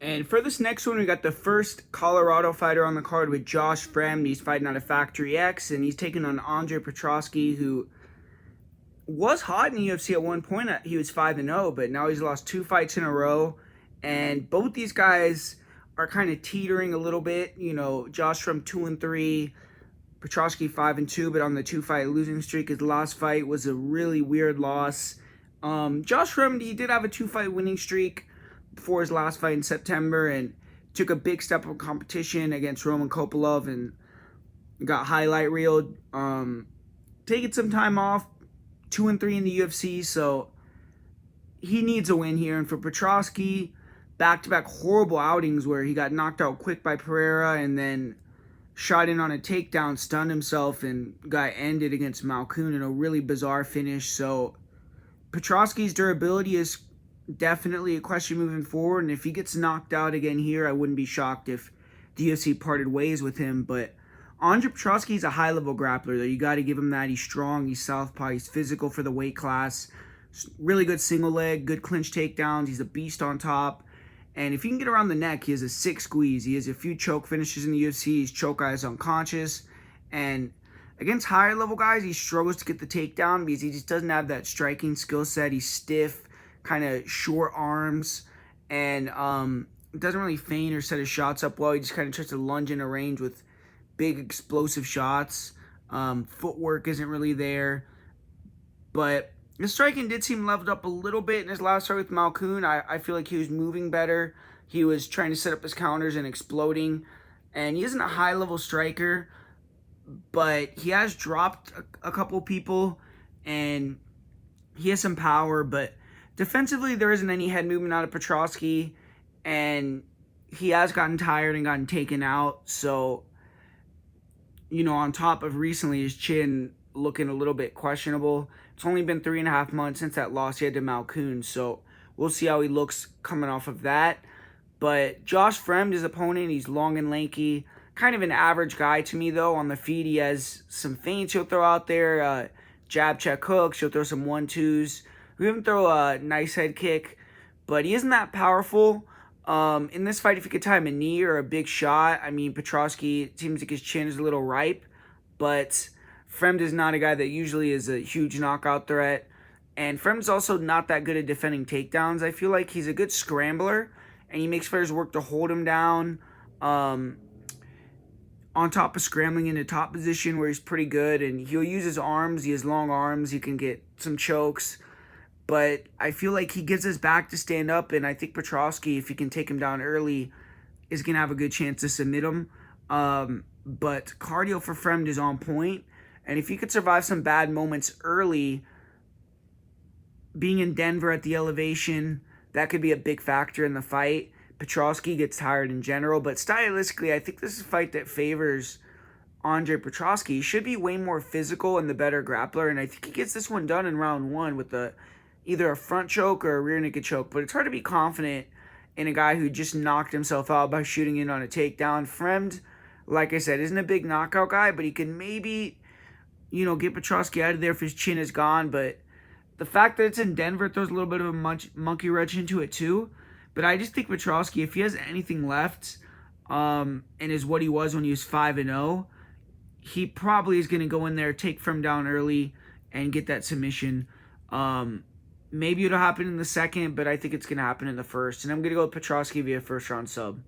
And for this next one, we got the first Colorado fighter on the card with Josh Fremd. He's fighting out of Factory X, and he's taking on Andre Petroski, who was hot in the UFC at one point. He was 5-0, but now he's lost 2 fights in a row. And both these guys are kind of teetering a little bit. You know, Josh Fremd 2-3, Petroski 5-2, but on the 2-fight losing streak. His last fight was a really weird loss. Josh Fremd, he did have a 2-fight winning streak before his last fight in September, and took a big step up competition against Roman Kopylov and got highlight reeled. Taking some time off, 2-3 in the UFC, so he needs a win here. And for Petroski, back-to-back horrible outings where he got knocked out quick by Pereira and then shot in on a takedown, stunned himself, and got ended against Malkoun in a really bizarre finish. So Petroski's durability is definitely a question moving forward, and if he gets knocked out again here, I wouldn't be shocked if the UFC parted ways with him. But Andre Petroski is a high-level grappler, though. You got to give him that. He's strong, he's southpaw, he's physical for the weight class. Really good single leg, good clinch takedowns. He's a beast on top. And if you can get around the neck, he has a sick squeeze. He has a few choke finishes in the UFC. He's choke guys unconscious. And against higher level guys, he struggles to get the takedown because he just doesn't have that striking skill set. He's stiff, kind of short arms, and doesn't really feint or set his shots up well. He just kind of tries to lunge into range with big explosive shots. Footwork isn't really there. But his striking did seem leveled up a little bit in his last fight with Malkoun. I feel like he was moving better. He was trying to set up his counters and exploding. And he isn't a high-level striker, but he has dropped a couple people, and he has some power. But defensively, there isn't any head movement out of Petroski, and he has gotten tired and gotten taken out. So, you know, on top of recently his chin looking a little bit questionable. It's only been 3.5 months since that loss he had to Malkoun, so we'll see how he looks coming off of that. But Josh Fremd, his opponent, he's long and lanky. Kind of an average guy to me, though. On the feet, he has some feints he'll throw out there. Jab, check, hooks. He'll throw some 1-2s. We even throw a nice head kick. But he isn't that powerful. In this fight, if he could time a knee or a big shot, I mean, Petroski, it seems like his chin is a little ripe. But Fremd is not a guy that usually is a huge knockout threat. And Fremd's also not that good at defending takedowns. I feel like he's a good scrambler, and he makes fighters work to hold him down. On top of scrambling into top position where he's pretty good, and he'll use his arms. He has long arms. He can get some chokes. But I feel like he gives his back to stand up, and I think Petroski, if he can take him down early, is going to have a good chance to submit him. But cardio for Fremd is on point. And if he could survive some bad moments early, being in Denver at the elevation, that could be a big factor in the fight. Petroski gets tired in general, but stylistically, I think this is a fight that favors Andre Petroski. He should be way more physical and the better grappler, and I think he gets this one done in round 1 with either a front choke or a rear naked choke. But it's hard to be confident in a guy who just knocked himself out by shooting in on a takedown. Fremd, like I said, isn't a big knockout guy, but he can maybe, you know, get Petroski out of there if his chin is gone. But the fact that it's in Denver throws a little bit of a monkey wrench into it too. But I just think Petroski, if he has anything left, and is what he was when he was 5-0, he probably is going to go in there, take Fremd down early, and get that submission. Maybe it'll happen in the second, but I think it's going to happen in the first. And I'm going to go with Petroski via first round sub.